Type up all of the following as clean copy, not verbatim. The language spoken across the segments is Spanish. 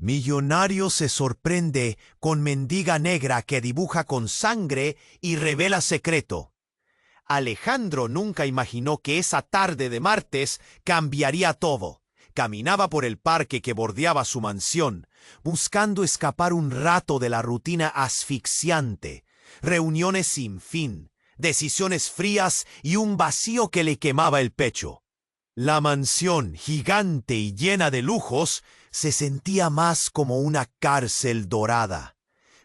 Millonario se sorprende con mendiga negra que dibuja con sangre y revela secreto. Alejandro nunca imaginó que esa tarde de martes cambiaría todo. Caminaba por el parque que bordeaba su mansión, buscando escapar un rato de la rutina asfixiante, reuniones sin fin, decisiones frías y un vacío que le quemaba el pecho. La mansión, gigante y llena de lujos, se sentía más como una cárcel dorada.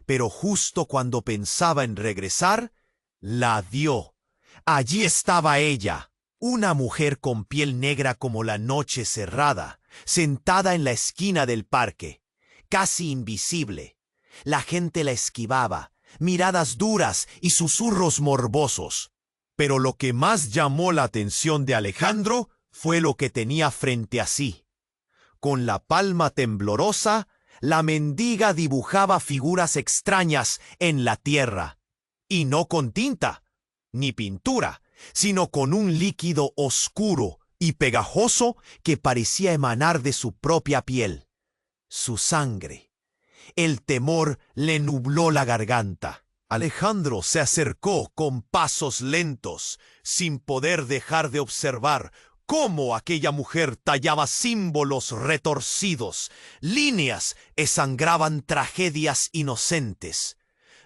Pero justo cuando pensaba en regresar, la vio. Allí estaba ella, una mujer con piel negra como la noche cerrada, sentada en la esquina del parque, casi invisible. La gente la esquivaba, miradas duras y susurros morbosos. Pero lo que más llamó la atención de Alejandro fue lo que tenía frente a sí. Con la palma temblorosa, la mendiga dibujaba figuras extrañas en la tierra. Y no con tinta, ni pintura, sino con un líquido oscuro y pegajoso que parecía emanar de su propia piel. Su sangre. El temor le nubló la garganta. Alejandro se acercó con pasos lentos, sin poder dejar de observar cómo aquella mujer tallaba símbolos retorcidos, líneas que sangraban tragedias inocentes.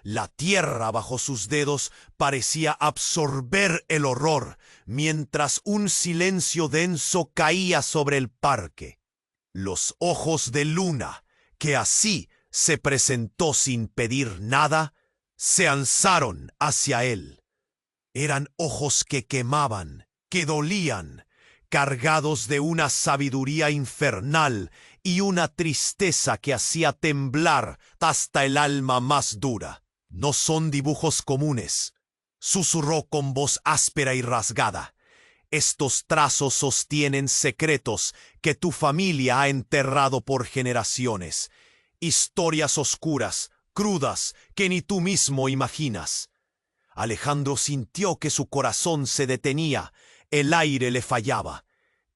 La tierra bajo sus dedos parecía absorber el horror, mientras un silencio denso caía sobre el parque. Los ojos de Luna, que así se presentó sin pedir nada, se alzaron hacia él. Eran ojos que quemaban, que dolían, cargados de una sabiduría infernal y una tristeza que hacía temblar hasta el alma más dura. No son dibujos comunes, susurró con voz áspera y rasgada. Estos trazos sostienen secretos que tu familia ha enterrado por generaciones. Historias oscuras, crudas, que ni tú mismo imaginas. Alejandro sintió que su corazón se detenía, el aire le fallaba.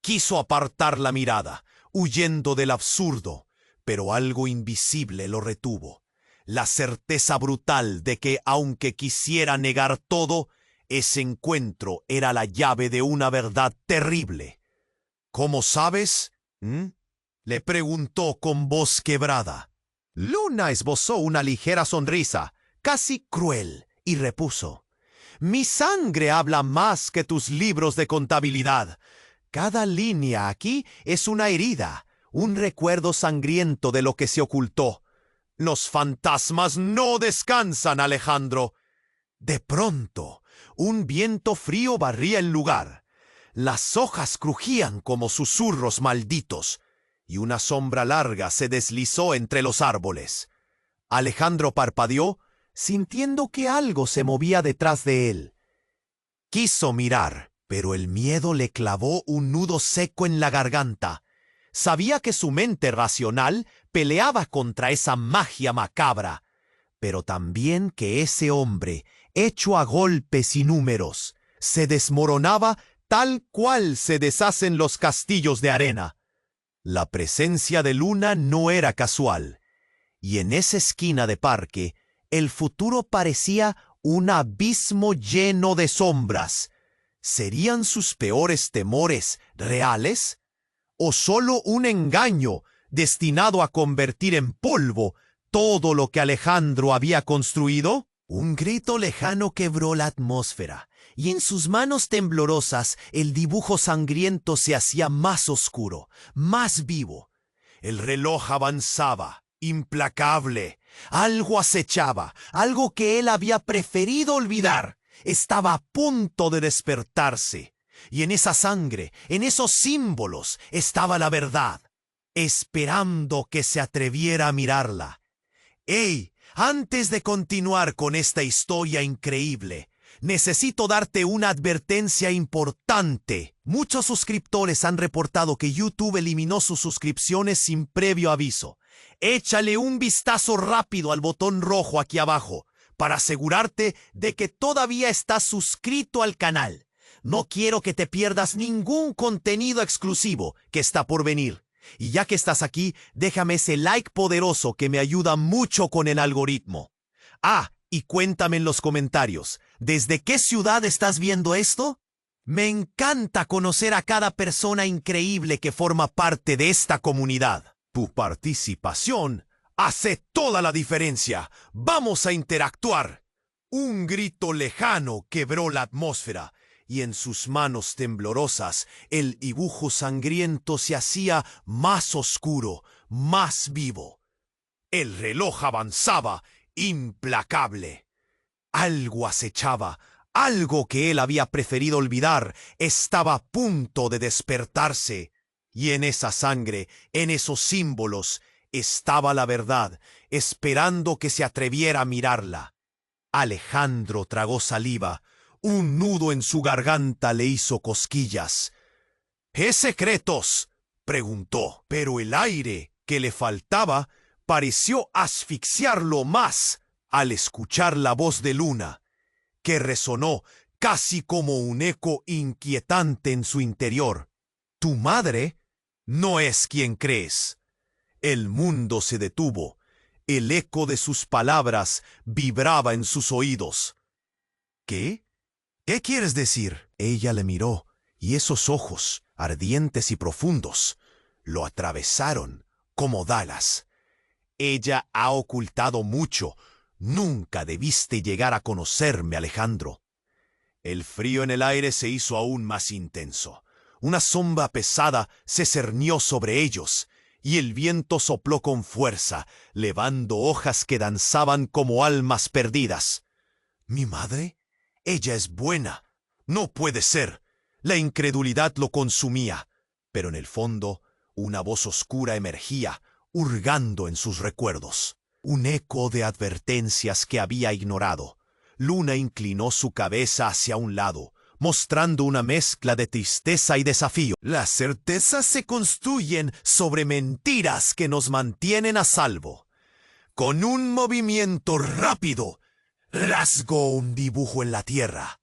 Quiso apartar la mirada, huyendo del absurdo, pero algo invisible lo retuvo. La certeza brutal de que, aunque quisiera negar todo, ese encuentro era la llave de una verdad terrible. ¿Cómo sabes? Le preguntó con voz quebrada. Luna esbozó una ligera sonrisa, casi cruel, y repuso: Mi sangre habla más que tus libros de contabilidad. Cada línea aquí es una herida, un recuerdo sangriento de lo que se ocultó. Los fantasmas no descansan, Alejandro. De pronto, un viento frío barría el lugar. Las hojas crujían como susurros malditos, y una sombra larga se deslizó entre los árboles. Alejandro parpadeó, sintiendo que algo se movía detrás de él. Quiso mirar, pero el miedo le clavó un nudo seco en la garganta. Sabía que su mente racional peleaba contra esa magia macabra, pero también que ese hombre, hecho a golpes y números, se desmoronaba tal cual se deshacen los castillos de arena. La presencia de Luna no era casual, y en esa esquina de parque, el futuro parecía un abismo lleno de sombras. ¿Serían sus peores temores reales? ¿O solo un engaño destinado a convertir en polvo todo lo que Alejandro había construido? Un grito lejano quebró la atmósfera, y en sus manos temblorosas el dibujo sangriento se hacía más oscuro, más vivo. El reloj avanzaba, implacable. Algo acechaba, algo que él había preferido olvidar. Estaba a punto de despertarse. Y en esa sangre, en esos símbolos, estaba la verdad, esperando que se atreviera a mirarla. ¡Ey! Antes de continuar con esta historia increíble, necesito darte una advertencia importante. Muchos suscriptores han reportado que YouTube eliminó sus suscripciones sin previo aviso. Échale un vistazo rápido al botón rojo aquí abajo para asegurarte de que todavía estás suscrito al canal. No quiero que te pierdas ningún contenido exclusivo que está por venir. Y ya que estás aquí, déjame ese like poderoso que me ayuda mucho con el algoritmo. Ah, y cuéntame en los comentarios, ¿desde qué ciudad estás viendo esto? Me encanta conocer a cada persona increíble que forma parte de esta comunidad. Tu participación hace toda la diferencia. Vamos a interactuar. Un grito lejano quebró la atmósfera, y en sus manos temblorosas el dibujo sangriento se hacía más oscuro, más vivo. El reloj avanzaba, implacable. Algo acechaba, algo que él había preferido olvidar, estaba a punto de despertarse. Y en esa sangre, en esos símbolos, estaba la verdad, esperando que se atreviera a mirarla. Alejandro tragó saliva. Un nudo en su garganta le hizo cosquillas. ¿Qué secretos?, preguntó, pero el aire que le faltaba pareció asfixiarlo más al escuchar la voz de Luna, que resonó casi como un eco inquietante en su interior. Tu madre no es quien crees. El mundo se detuvo. El eco de sus palabras vibraba en sus oídos. ¿Qué? ¿Qué quieres decir? Ella le miró, y esos ojos, ardientes y profundos, lo atravesaron como dagas. Ella ha ocultado mucho. Nunca debiste llegar a conocerme, Alejandro. El frío en el aire se hizo aún más intenso. Una sombra pesada se cernió sobre ellos, y el viento sopló con fuerza, levando hojas que danzaban como almas perdidas. ¿Mi madre? Ella es buena. No puede ser. La incredulidad lo consumía, pero en el fondo una voz oscura emergía, hurgando en sus recuerdos. Un eco de advertencias que había ignorado. Luna inclinó su cabeza hacia un lado, mostrando una mezcla de tristeza y desafío. Las certezas se construyen sobre mentiras que nos mantienen a salvo. Con un movimiento rápido, rasgó un dibujo en la tierra.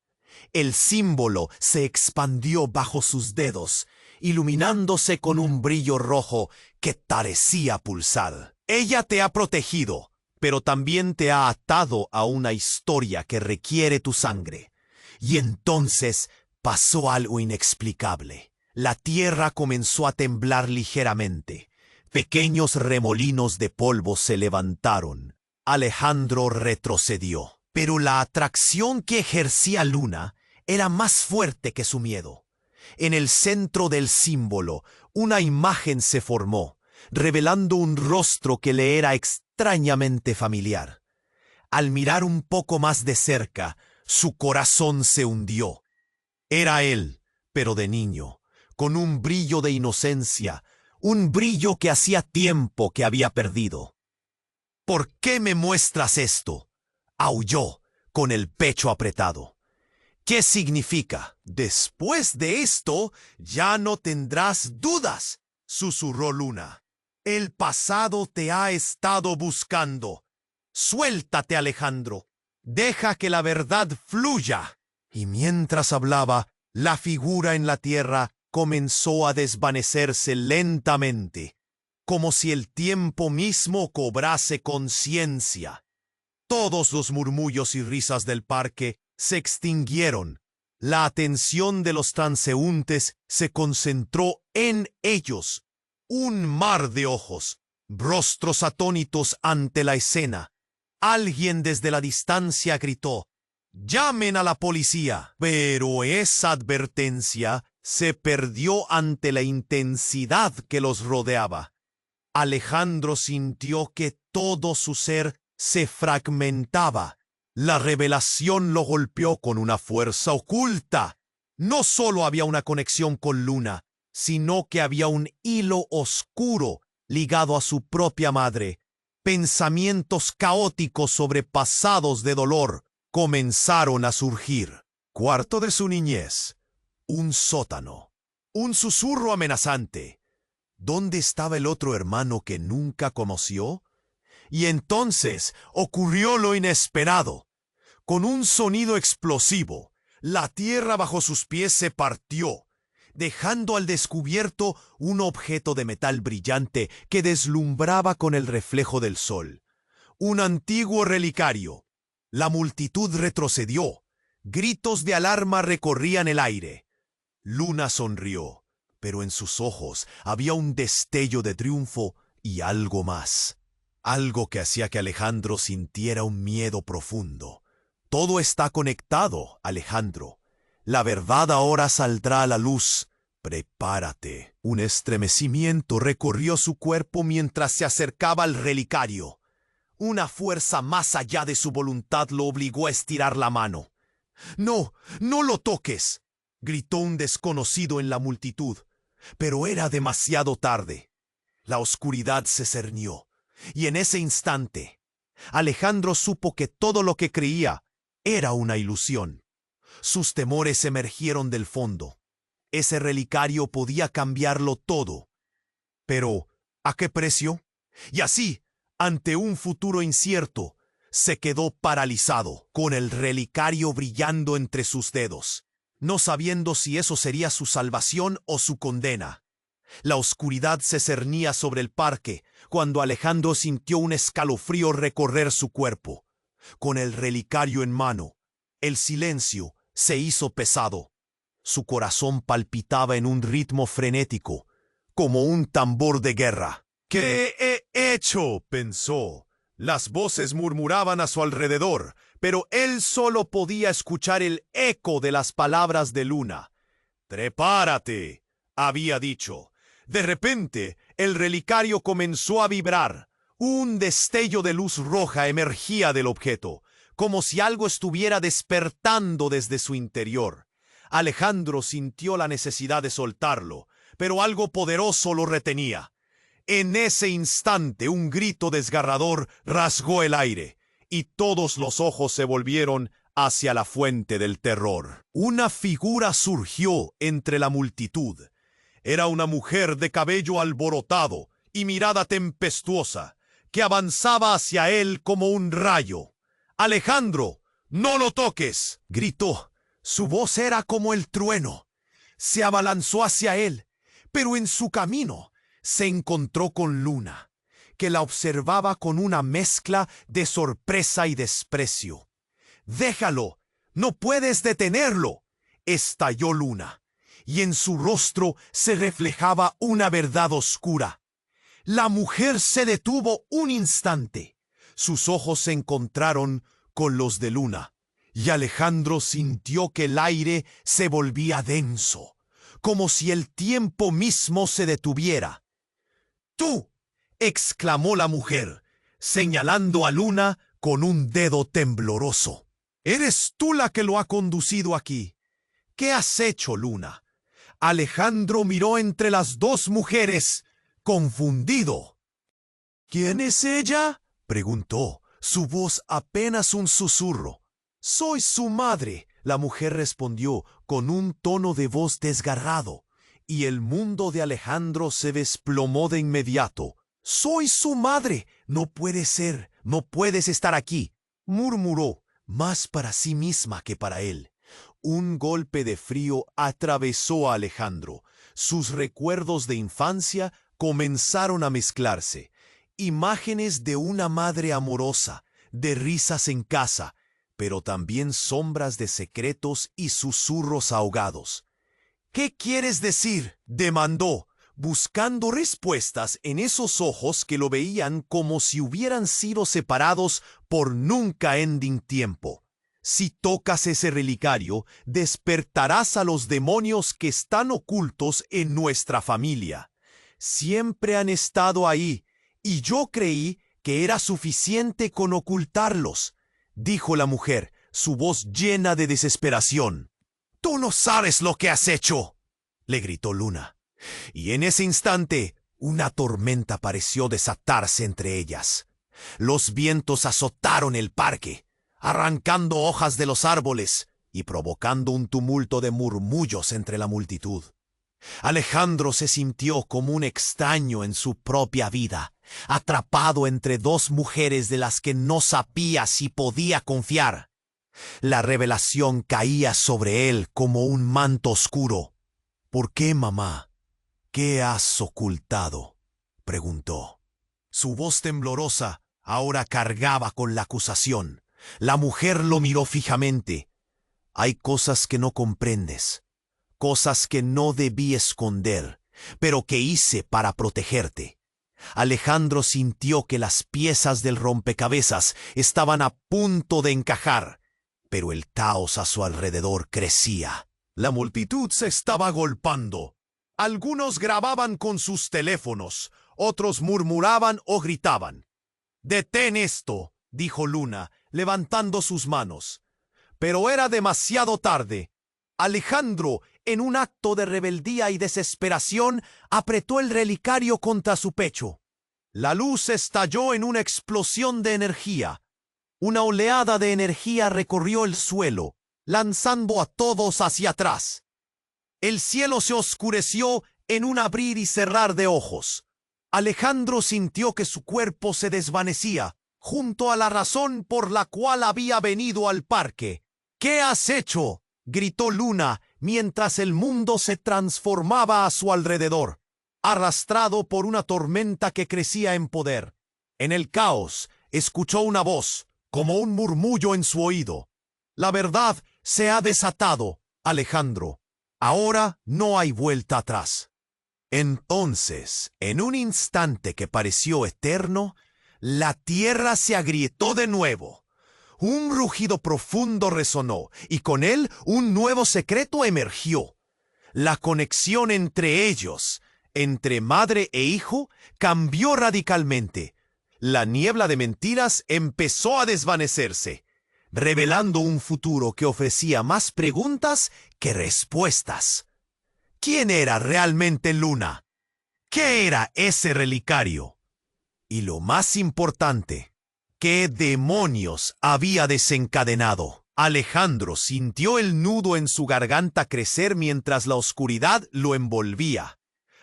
El símbolo se expandió bajo sus dedos, iluminándose con un brillo rojo que parecía pulsar. Ella te ha protegido, pero también te ha atado a una historia que requiere tu sangre. Y entonces pasó algo inexplicable. La tierra comenzó a temblar ligeramente. Pequeños remolinos de polvo se levantaron. Alejandro retrocedió. Pero la atracción que ejercía Luna era más fuerte que su miedo. En el centro del símbolo, una imagen se formó, revelando un rostro que le era extrañamente familiar. Al mirar un poco más de cerca, su corazón se hundió. Era él, pero de niño, con un brillo de inocencia, un brillo que hacía tiempo que había perdido. ¿Por qué me muestras esto?, aulló, con el pecho apretado. ¿Qué significa? Después de esto, ya no tendrás dudas, susurró Luna. El pasado te ha estado buscando. Suéltate, Alejandro. Deja que la verdad fluya. Y mientras hablaba, la figura en la tierra comenzó a desvanecerse lentamente, como si el tiempo mismo cobrase conciencia. Todos los murmullos y risas del parque se extinguieron. La atención de los transeúntes se concentró en ellos. Un mar de ojos, rostros atónitos ante la escena. Alguien desde la distancia gritó: «¡Llamen a la policía!». Pero esa advertencia se perdió ante la intensidad que los rodeaba. Alejandro sintió que todo su ser se fragmentaba. La revelación lo golpeó con una fuerza oculta. No solo había una conexión con Luna, sino que había un hilo oscuro ligado a su propia madre. Pensamientos caóticos sobrepasados de dolor comenzaron a surgir. Cuarto de su niñez. Un sótano. Un susurro amenazante. ¿Dónde estaba el otro hermano que nunca conoció? Y entonces ocurrió lo inesperado. Con un sonido explosivo, la tierra bajo sus pies se partió. dejando al descubierto un objeto de metal brillante que deslumbraba con el reflejo del sol. Un antiguo relicario. La multitud retrocedió. Gritos de alarma recorrían el aire. Luna sonrió, pero en sus ojos había un destello de triunfo y algo más. Algo que hacía que Alejandro sintiera un miedo profundo. Todo está conectado, Alejandro. La verdad ahora saldrá a la luz. Prepárate. Un estremecimiento recorrió su cuerpo mientras se acercaba al relicario. Una fuerza más allá de su voluntad lo obligó a estirar la mano. «¡No! ¡No lo toques!», gritó un desconocido en la multitud. Pero era demasiado tarde. La oscuridad se cernió, y en ese instante, Alejandro supo que todo lo que creía era una ilusión. Sus temores emergieron del fondo. Ese relicario podía cambiarlo todo. Pero, ¿a qué precio? Y así, ante un futuro incierto, se quedó paralizado, con el relicario brillando entre sus dedos, no sabiendo si eso sería su salvación o su condena. La oscuridad se cernía sobre el parque cuando Alejandro sintió un escalofrío recorrer su cuerpo. Con el relicario en mano, el silencio se hizo pesado. Su corazón palpitaba en un ritmo frenético, como un tambor de guerra. «¿Qué he hecho?», pensó. Las voces murmuraban a su alrededor, pero él solo podía escuchar el eco de las palabras de Luna. «Prepárate», había dicho. De repente, el relicario comenzó a vibrar. Un destello de luz roja emergía del objeto, como si algo estuviera despertando desde su interior. Alejandro sintió la necesidad de soltarlo, pero algo poderoso lo retenía. En ese instante, un grito desgarrador rasgó el aire, y todos los ojos se volvieron hacia la fuente del terror. Una figura surgió entre la multitud. Era una mujer de cabello alborotado y mirada tempestuosa, que avanzaba hacia él como un rayo. «Alejandro, no lo toques», gritó. Su voz era como el trueno. Se abalanzó hacia él, pero en su camino se encontró con Luna, que la observaba con una mezcla de sorpresa y desprecio. «Déjalo, no puedes detenerlo», estalló Luna, y en su rostro se reflejaba una verdad oscura. La mujer se detuvo un instante. Sus ojos se encontraron con los de Luna, y Alejandro sintió que el aire se volvía denso, como si el tiempo mismo se detuviera. «¡Tú!», exclamó la mujer, señalando a Luna con un dedo tembloroso. «Eres tú la que lo ha conducido aquí. ¿Qué has hecho, Luna?». Alejandro miró entre las dos mujeres, confundido. «¿Quién es ella?», preguntó, su voz apenas un susurro. «Soy su madre», la mujer respondió con un tono de voz desgarrado, y el mundo de Alejandro se desplomó de inmediato. «Soy su madre. No puede ser. No puedes estar aquí», murmuró, más para sí misma que para él. Un golpe de frío atravesó a Alejandro. Sus recuerdos de infancia comenzaron a mezclarse. Imágenes de una madre amorosa, de risas en casa, pero también sombras de secretos y susurros ahogados. «¿Qué quieres decir?», demandó, buscando respuestas en esos ojos que lo veían como si hubieran sido separados por nunca ending tiempo. «Si tocas ese relicario, despertarás a los demonios que están ocultos en nuestra familia. Siempre han estado ahí, y yo creí que era suficiente con ocultarlos», dijo la mujer, su voz llena de desesperación. «¡Tú no sabes lo que has hecho!», le gritó Luna. Y en ese instante, una tormenta pareció desatarse entre ellas. Los vientos azotaron el parque, arrancando hojas de los árboles y provocando un tumulto de murmullos entre la multitud. Alejandro se sintió como un extraño en su propia vida, atrapado entre dos mujeres de las que no sabía si podía confiar. La revelación caía sobre él como un manto oscuro. ¿Por qué, mamá? ¿Qué has ocultado?, preguntó. Su voz temblorosa ahora cargaba con la acusación. La mujer lo miró fijamente. Hay cosas que no comprendes, cosas que no debí esconder, pero que hice para protegerte. Alejandro sintió que las piezas del rompecabezas estaban a punto de encajar, pero el caos a su alrededor crecía. La multitud se estaba agolpando. Algunos grababan con sus teléfonos, otros murmuraban o gritaban. «¡Detén esto!», dijo Luna, levantando sus manos. Pero era demasiado tarde. Alejandro, en un acto de rebeldía y desesperación, apretó el relicario contra su pecho. La luz estalló en una explosión de energía. Una oleada de energía recorrió el suelo, lanzando a todos hacia atrás. El cielo se oscureció en un abrir y cerrar de ojos. Alejandro sintió que su cuerpo se desvanecía, junto a la razón por la cual había venido al parque. «¿Qué has hecho?», gritó Luna, mientras el mundo se transformaba a su alrededor, arrastrado por una tormenta que crecía en poder. En el caos, escuchó una voz, como un murmullo en su oído. «La verdad se ha desatado, Alejandro. Ahora no hay vuelta atrás». Entonces, en un instante que pareció eterno, la tierra se agrietó de nuevo. Un rugido profundo resonó, y con él un nuevo secreto emergió. La conexión entre ellos, entre madre e hijo, cambió radicalmente. La niebla de mentiras empezó a desvanecerse, revelando un futuro que ofrecía más preguntas que respuestas. ¿Quién era realmente Luna? ¿Qué era ese relicario? Y lo más importante, ¿qué demonios había desencadenado? Alejandro sintió el nudo en su garganta crecer mientras la oscuridad lo envolvía.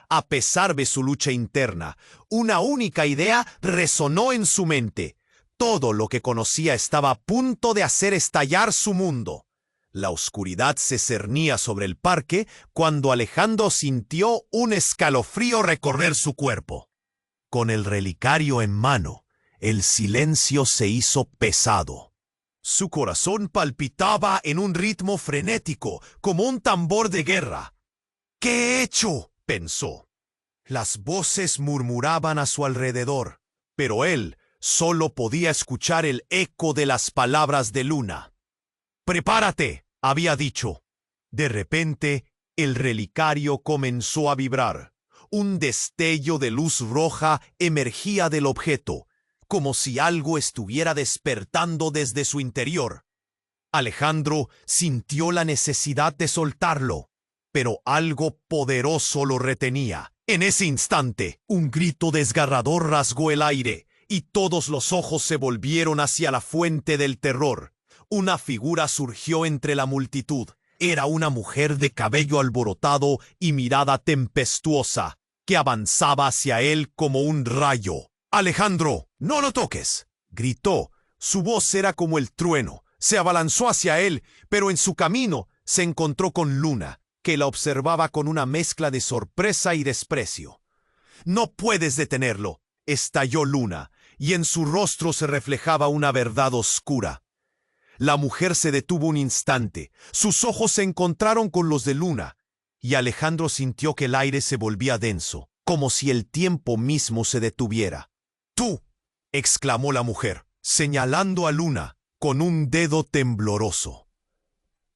A pesar de su lucha interna, una única idea resonó en su mente. Todo lo que conocía estaba a punto de hacer estallar su mundo. La oscuridad se cernía sobre el parque cuando Alejandro sintió un escalofrío recorrer su cuerpo. Con el relicario en mano, el silencio se hizo pesado. Su corazón palpitaba en un ritmo frenético, como un tambor de guerra. «¿Qué he hecho?», pensó. Las voces murmuraban a su alrededor, pero él solo podía escuchar el eco de las palabras de Luna. «Prepárate», había dicho. De repente, el relicario comenzó a vibrar. Un destello de luz roja emergía del objeto, como si algo estuviera despertando desde su interior. Alejandro sintió la necesidad de soltarlo, pero algo poderoso lo retenía. En ese instante, un grito desgarrador rasgó el aire, y todos los ojos se volvieron hacia la fuente del terror. Una figura surgió entre la multitud. Era una mujer de cabello alborotado y mirada tempestuosa, que avanzaba hacia él como un rayo. «Alejandro, no lo toques», gritó. Su voz era como el trueno. Se abalanzó hacia él, pero en su camino se encontró con Luna, que la observaba con una mezcla de sorpresa y desprecio. «No puedes detenerlo», estalló Luna, y en su rostro se reflejaba una verdad oscura. La mujer se detuvo un instante. Sus ojos se encontraron con los de Luna, y Alejandro sintió que el aire se volvía denso, como si el tiempo mismo se detuviera. «¡Tú!», exclamó la mujer, señalando a Luna con un dedo tembloroso.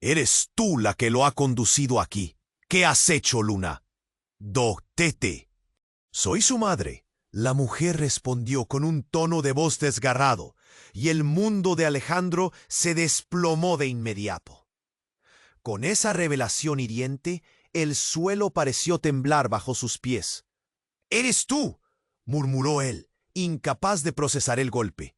«Eres tú la que lo ha conducido aquí. ¿Qué has hecho, Luna?». «Doctete». «Soy su madre», la mujer respondió con un tono de voz desgarrado, y el mundo de Alejandro se desplomó de inmediato. Con esa revelación hiriente, el suelo pareció temblar bajo sus pies. «¡Eres tú!», murmuró él, incapaz de procesar el golpe.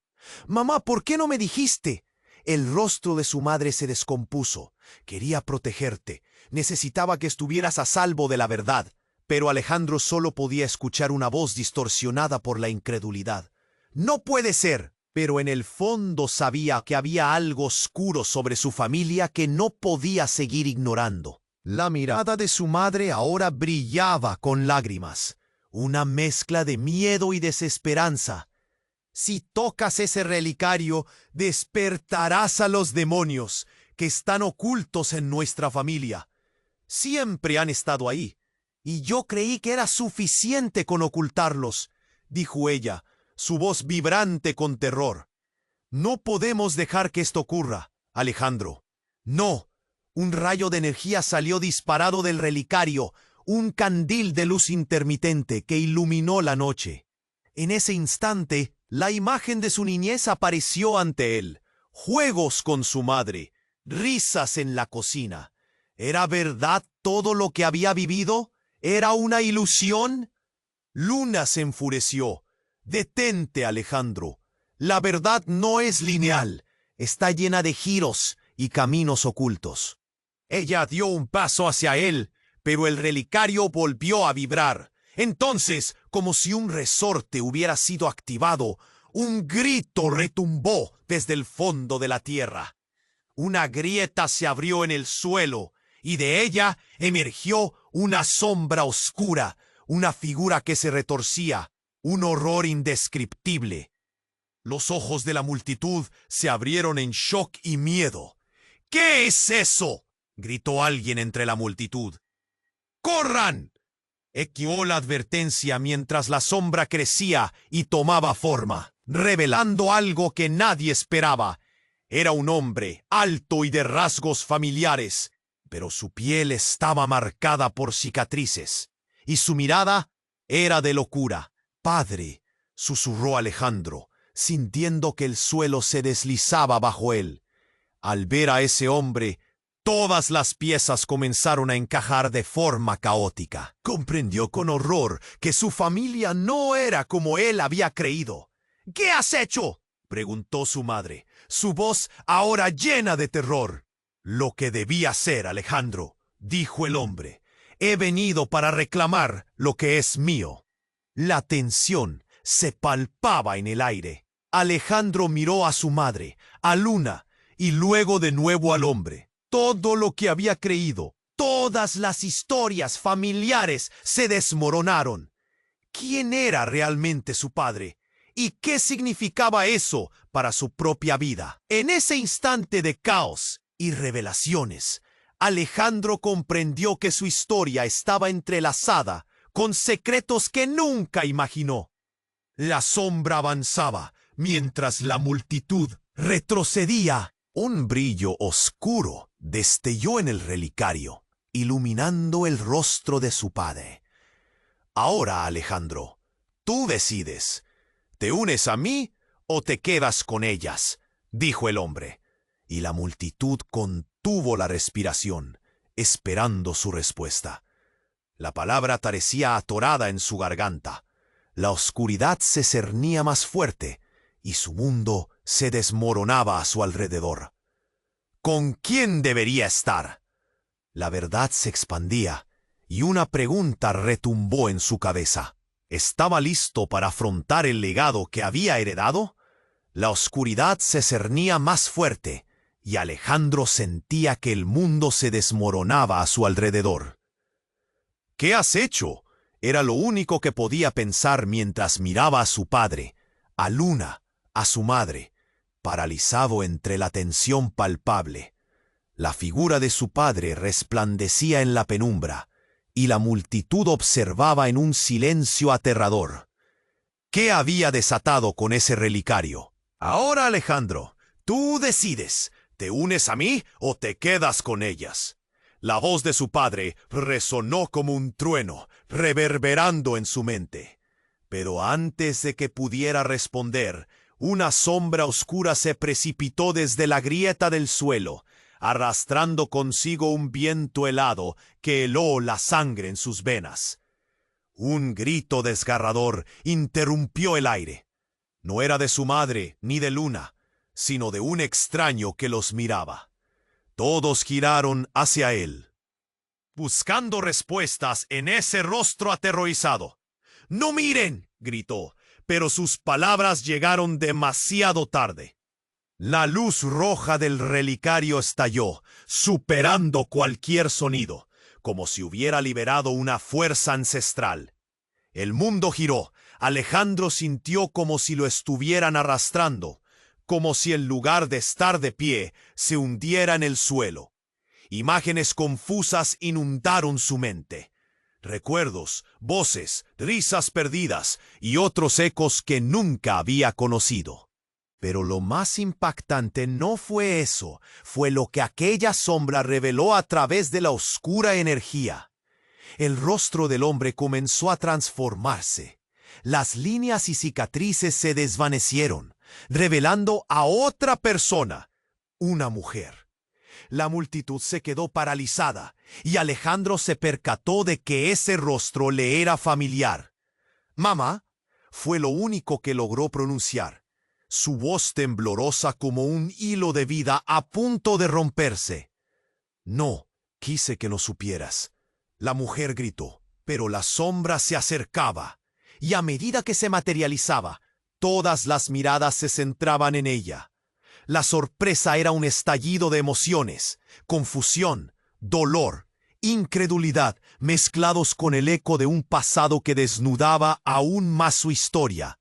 «Mamá, ¿por qué no me dijiste?». El rostro de su madre se descompuso. «Quería protegerte. Necesitaba que estuvieras a salvo de la verdad». Pero Alejandro solo podía escuchar una voz distorsionada por la incredulidad. «¡No puede ser!». Pero en el fondo sabía que había algo oscuro sobre su familia que no podía seguir ignorando. La mirada de su madre ahora brillaba con lágrimas, una mezcla de miedo y desesperanza. Si tocas ese relicario, despertarás a los demonios que están ocultos en nuestra familia. Siempre han estado ahí, y yo creí que era suficiente con ocultarlos, dijo ella, su voz vibrante con terror. No podemos dejar que esto ocurra, Alejandro. No. Un rayo de energía salió disparado del relicario, un candil de luz intermitente que iluminó la noche. En ese instante, la imagen de su niñez apareció ante él. Juegos con su madre, risas en la cocina. ¿Era verdad todo lo que había vivido? ¿Era una ilusión? Luna se enfureció. Detente, Alejandro. La verdad no es lineal. Está llena de giros y caminos ocultos. Ella dio un paso hacia él, pero el relicario volvió a vibrar. Entonces, como si un resorte hubiera sido activado, un grito retumbó desde el fondo de la tierra. Una grieta se abrió en el suelo, y de ella emergió una sombra oscura, una figura que se retorcía, un horror indescriptible. Los ojos de la multitud se abrieron en shock y miedo. ¿Qué es eso?, gritó alguien entre la multitud. ¡Corran!, ecoó la advertencia mientras la sombra crecía y tomaba forma, revelando algo que nadie esperaba. Era un hombre alto y de rasgos familiares, pero su piel estaba marcada por cicatrices, y su mirada era de locura. «Padre», susurró Alejandro, sintiendo que el suelo se deslizaba bajo él. Al ver a ese hombre, todas las piezas comenzaron a encajar de forma caótica. Comprendió con horror que su familia no era como él había creído. «¿Qué has hecho?», preguntó su madre, su voz ahora llena de terror. «Lo que debía hacer, Alejandro», dijo el hombre. «He venido para reclamar lo que es mío». La tensión se palpaba en el aire. Alejandro miró a su madre, a Luna, y luego de nuevo al hombre. Todo lo que había creído, todas las historias familiares se desmoronaron. ¿Quién era realmente su padre? ¿Y qué significaba eso para su propia vida? En ese instante de caos y revelaciones, Alejandro comprendió que su historia estaba entrelazada con secretos que nunca imaginó. La sombra avanzaba mientras la multitud retrocedía. Un brillo oscuro destelló en el relicario, iluminando el rostro de su padre. «Ahora, Alejandro, tú decides. ¿Te unes a mí o te quedas con ellas?», dijo el hombre, y la multitud contuvo la respiración, esperando su respuesta. La palabra parecía atorada en su garganta. La oscuridad se cernía más fuerte, y su mundo se desmoronaba a su alrededor. ¿Con quién debería estar? La verdad se expandía, y una pregunta retumbó en su cabeza. ¿Estaba listo para afrontar el legado que había heredado? La oscuridad se cernía más fuerte, y Alejandro sentía que el mundo se desmoronaba a su alrededor. «¿Qué has hecho?», era lo único que podía pensar mientras miraba a su padre, a Luna, a su madre, paralizado entre la tensión palpable. La figura de su padre resplandecía en la penumbra, y la multitud observaba en un silencio aterrador. ¿Qué había desatado con ese relicario? «Ahora, Alejandro, tú decides. ¿Te unes a mí o te quedas con ellas?». La voz de su padre resonó como un trueno, reverberando en su mente. Pero antes de que pudiera responder, una sombra oscura se precipitó desde la grieta del suelo, arrastrando consigo un viento helado que heló la sangre en sus venas. Un grito desgarrador interrumpió el aire. No era de su madre ni de Luna, sino de un extraño que los miraba. Todos giraron hacia él, buscando respuestas en ese rostro aterrorizado. «¡No miren!», gritó, pero sus palabras llegaron demasiado tarde. La luz roja del relicario estalló, superando cualquier sonido. como si hubiera liberado una fuerza ancestral. El mundo giró. Alejandro sintió como si lo estuvieran arrastrando, como si en lugar de estar de pie, se hundiera en el suelo. Imágenes confusas inundaron su mente. Recuerdos, voces, risas perdidas y otros ecos que nunca había conocido. Pero lo más impactante no fue eso, fue lo que aquella sombra reveló a través de la oscura energía. El rostro del hombre comenzó a transformarse. Las líneas y cicatrices se desvanecieron, revelando a otra persona, una mujer. La multitud se quedó paralizada y Alejandro se percató de que ese rostro le era familiar. «Mamá», fue lo único que logró pronunciar, su voz temblorosa como un hilo de vida a punto de romperse. «No, quise que lo supieras», la mujer gritó, pero la sombra se acercaba, y a medida que se materializaba, todas las miradas se centraban en ella. La sorpresa era un estallido de emociones, confusión, dolor, incredulidad, mezclados con el eco de un pasado que desnudaba aún más su historia.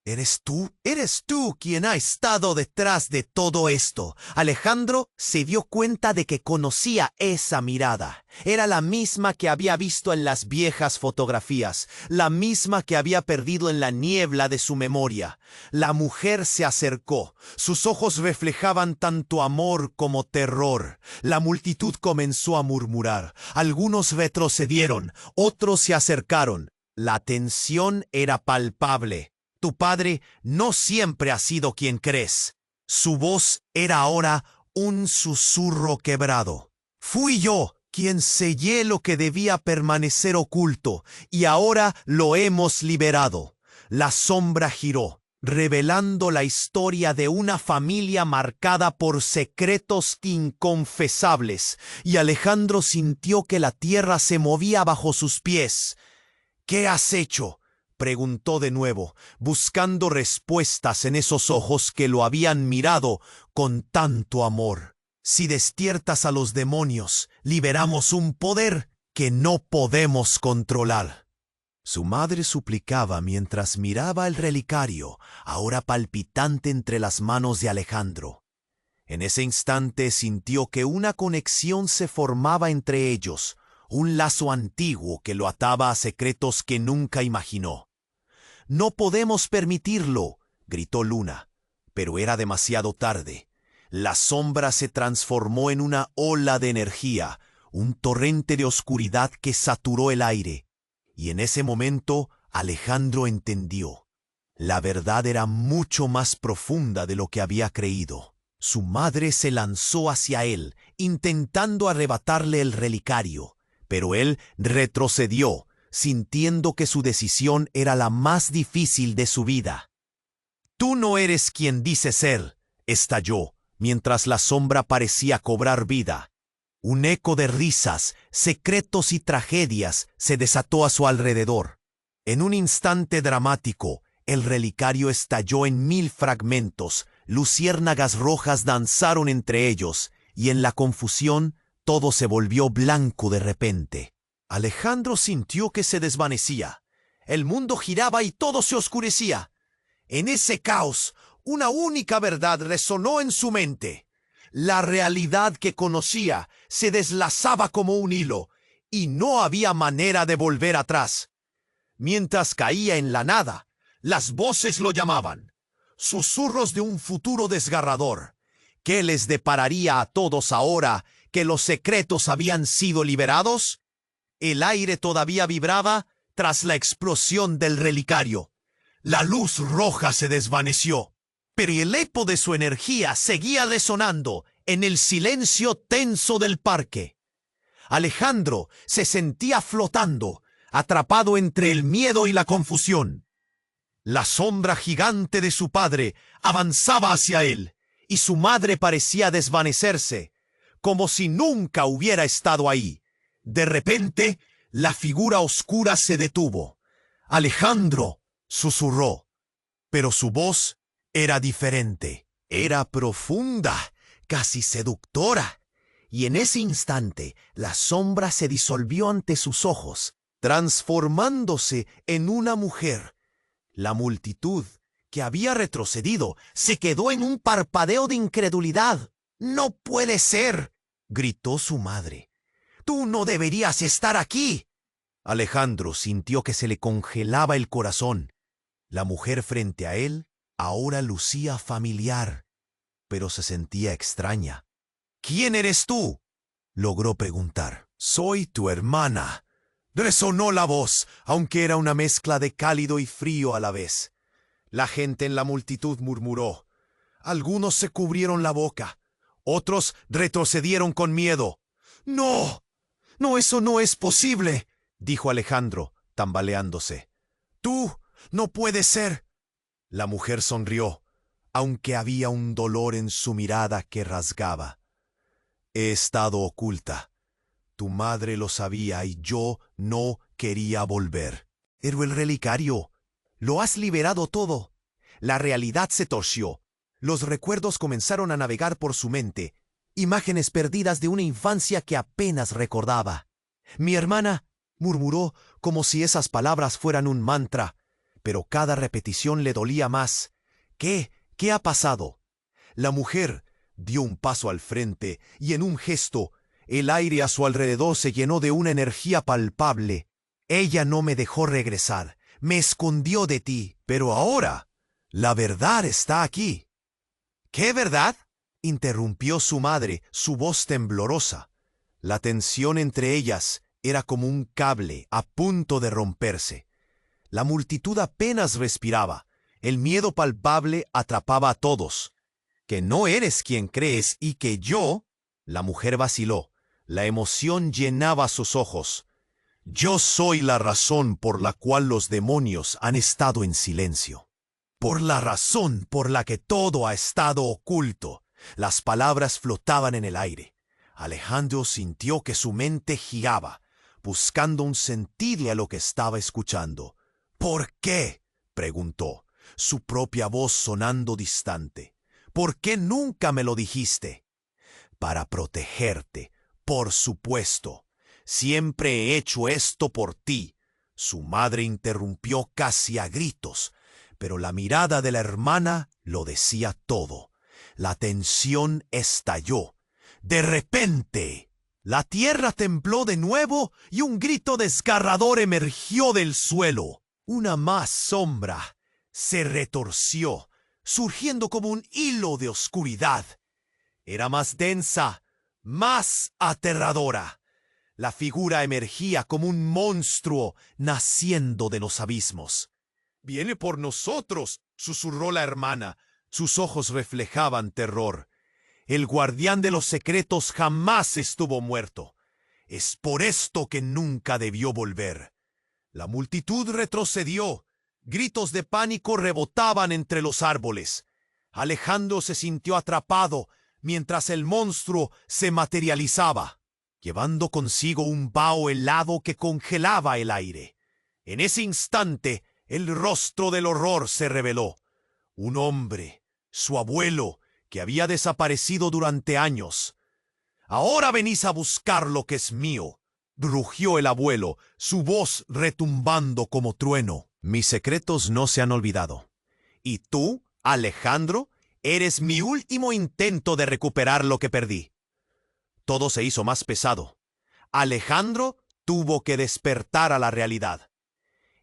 «¿Eres tú quien ha estado detrás de todo esto?» Alejandro se dio cuenta de que conocía esa mirada. Era la misma que había visto en las viejas fotografías, la misma que había perdido en la niebla de su memoria. La mujer se acercó. Sus ojos reflejaban tanto amor como terror. La multitud comenzó a murmurar. Algunos retrocedieron, otros se acercaron. La tensión era palpable. «Tu padre no siempre ha sido quien crees». Su voz era ahora un susurro quebrado. «Fui yo quien sellé lo que debía permanecer oculto, y ahora lo hemos liberado». La sombra giró, revelando la historia de una familia marcada por secretos inconfesables, y Alejandro sintió que la tierra se movía bajo sus pies. «¿Qué has hecho?», preguntó de nuevo, buscando respuestas en esos ojos que lo habían mirado con tanto amor. «Si despiertas a los demonios, liberamos un poder que no podemos controlar». Su madre suplicaba mientras miraba el relicario, ahora palpitante entre las manos de Alejandro. En ese instante sintió que una conexión se formaba entre ellos, un lazo antiguo que lo ataba a secretos que nunca imaginó. «No podemos permitirlo», gritó Luna, pero era demasiado tarde. La sombra se transformó en una ola de energía, un torrente de oscuridad que saturó el aire. Y en ese momento Alejandro entendió. La verdad era mucho más profunda de lo que había creído. Su madre se lanzó hacia él, intentando arrebatarle el relicario, pero él retrocedió, sintiendo que su decisión era la más difícil de su vida. «Tú no eres quien dices ser», estalló, mientras la sombra parecía cobrar vida. Un eco de risas, secretos y tragedias se desató a su alrededor. En un instante dramático, el relicario estalló en 1000 fragmentos, luciérnagas rojas danzaron entre ellos, y en la confusión todo se volvió blanco de repente. Alejandro sintió que se desvanecía. El mundo giraba y todo se oscurecía. En ese caos, una única verdad resonó en su mente. La realidad que conocía se deslazaba como un hilo, y no había manera de volver atrás. Mientras caía en la nada, las voces lo llamaban. Susurros de un futuro desgarrador. ¿Qué les depararía a todos ahora que los secretos habían sido liberados? El aire todavía vibraba tras la explosión del relicario. La luz roja se desvaneció, pero el eco de su energía seguía resonando en el silencio tenso del parque. Alejandro se sentía flotando, atrapado entre el miedo y la confusión. La sombra gigante de su padre avanzaba hacia él, y su madre parecía desvanecerse, como si nunca hubiera estado ahí. De repente, la figura oscura se detuvo. «Alejandro», susurró, pero su voz era diferente. Era profunda, casi seductora, y en ese instante la sombra se disolvió ante sus ojos, transformándose en una mujer. La multitud, que había retrocedido, se quedó en un parpadeo de incredulidad. «¡No puede ser!», gritó su madre. «¡Tú no deberías estar aquí!». Alejandro sintió que se le congelaba el corazón. La mujer frente a él ahora lucía familiar, pero se sentía extraña. «¿Quién eres tú?», logró preguntar. «Soy tu hermana», resonó la voz, aunque era una mezcla de cálido y frío a la vez. La gente en la multitud murmuró. Algunos se cubrieron la boca, otros retrocedieron con miedo. «¡No! ¡No, eso no es posible!», dijo Alejandro, tambaleándose. «¡Tú no puedes ser!». La mujer sonrió, aunque había un dolor en su mirada que rasgaba. «He estado oculta. Tu madre lo sabía y yo no quería volver. Pero el relicario, lo has liberado todo». La realidad se torció. Los recuerdos comenzaron a navegar por su mente, imágenes perdidas de una infancia que apenas recordaba. «Mi hermana», murmuró como si esas palabras fueran un mantra, pero cada repetición le dolía más. ¿Qué ha pasado? La mujer dio un paso al frente y en un gesto, el aire a su alrededor se llenó de una energía palpable. «Ella no me dejó regresar, me escondió de ti, pero ahora la verdad está aquí». «¿Qué verdad?», interrumpió su madre, su voz temblorosa. La tensión entre ellas era como un cable a punto de romperse. La multitud apenas respiraba. El miedo palpable atrapaba a todos. «¿Que no eres quien crees y que yo?», la mujer vaciló. La emoción llenaba sus ojos. «Yo soy la razón por la cual los demonios han estado en silencio. Por la razón por la que todo ha estado oculto». Las palabras flotaban en el aire. Alejandro sintió que su mente giraba, buscando un sentido a lo que estaba escuchando. «¿Por qué?», preguntó, su propia voz sonando distante. «¿Por qué nunca me lo dijiste?». «Para protegerte, por supuesto. Siempre he hecho esto por ti». Su madre interrumpió casi a gritos, pero la mirada de la hermana lo decía todo. La tensión estalló. De repente, la tierra tembló de nuevo y un grito desgarrador emergió del suelo. Una más sombra se retorció, surgiendo como un hilo de oscuridad. Era más densa, más aterradora. La figura emergía como un monstruo naciendo de los abismos. «Viene por nosotros», susurró la hermana. Sus ojos reflejaban terror. El guardián de los secretos jamás estuvo muerto. Es por esto que nunca debió volver. La multitud retrocedió. Gritos de pánico rebotaban entre los árboles. Alejandro se sintió atrapado mientras el monstruo se materializaba, llevando consigo un vaho helado que congelaba el aire. En ese instante, el rostro del horror se reveló. Un hombre, su abuelo, que había desaparecido durante años. «Ahora venís a buscar lo que es mío», rugió el abuelo, su voz retumbando como trueno. «Mis secretos no se han olvidado. Y tú, Alejandro, eres mi último intento de recuperar lo que perdí». Todo se hizo más pesado. Alejandro tuvo que despertar a la realidad.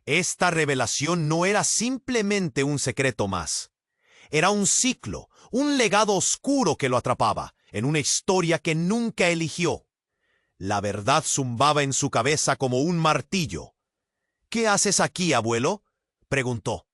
Esta revelación no era simplemente un secreto más. Era un ciclo, un legado oscuro que lo atrapaba, en una historia que nunca eligió. La verdad zumbaba en su cabeza como un martillo. «¿Qué haces aquí, abuelo?», preguntó,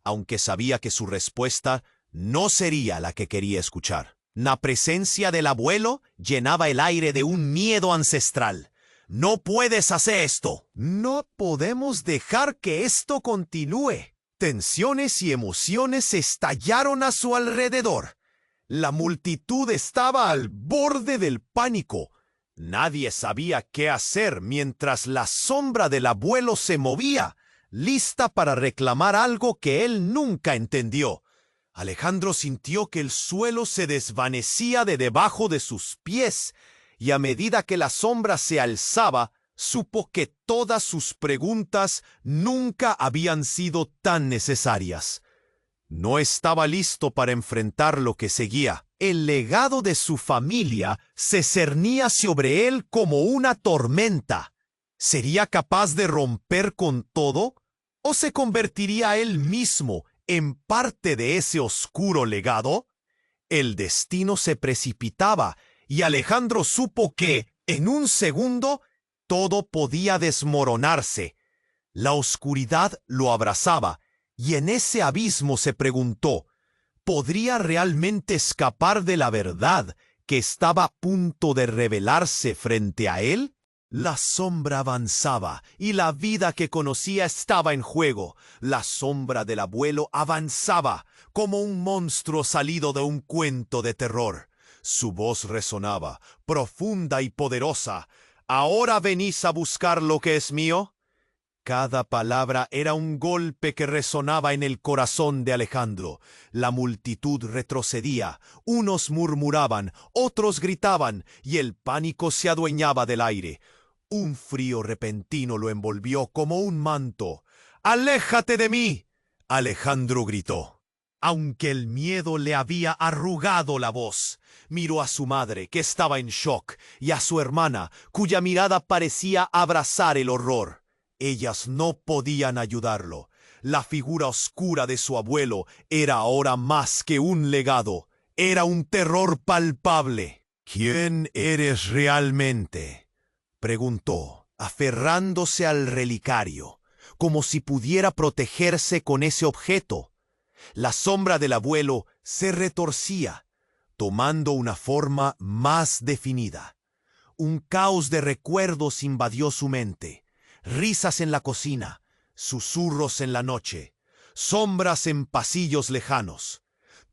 aunque sabía que su respuesta no sería la que quería escuchar. La presencia del abuelo llenaba el aire de un miedo ancestral. «No puedes hacer esto. No podemos dejar que esto continúe». Tensiones y emociones estallaron a su alrededor. La multitud estaba al borde del pánico. Nadie sabía qué hacer mientras la sombra del abuelo se movía, lista para reclamar algo que él nunca entendió. Alejandro sintió que el suelo se desvanecía de debajo de sus pies y a medida que la sombra se alzaba, supo que todas sus preguntas nunca habían sido tan necesarias. No estaba listo para enfrentar lo que seguía. El legado de su familia se cernía sobre él como una tormenta. ¿Sería capaz de romper con todo? ¿O se convertiría él mismo en parte de ese oscuro legado? El destino se precipitaba y Alejandro supo que, en un segundo, todo podía desmoronarse. La oscuridad lo abrazaba y en ese abismo se preguntó, ¿podría realmente escapar de la verdad que estaba a punto de revelarse frente a él? La sombra avanzaba y la vida que conocía estaba en juego. La sombra del abuelo avanzaba como un monstruo salido de un cuento de terror. Su voz resonaba, profunda y poderosa. ¿Ahora venís a buscar lo que es mío? Cada palabra era un golpe que resonaba en el corazón de Alejandro. La multitud retrocedía, unos murmuraban, otros gritaban, y el pánico se adueñaba del aire. Un frío repentino lo envolvió como un manto. ¡Aléjate de mí!, Alejandro gritó. Aunque el miedo le había arrugado la voz, miró a su madre, que estaba en shock, y a su hermana, cuya mirada parecía abrazar el horror. Ellas no podían ayudarlo. La figura oscura de su abuelo era ahora más que un legado. Era un terror palpable. ¿Quién eres realmente?, preguntó, aferrándose al relicario, como si pudiera protegerse con ese objeto. La sombra del abuelo se retorcía, tomando una forma más definida. Un caos de recuerdos invadió su mente. Risas en la cocina, susurros en la noche, sombras en pasillos lejanos.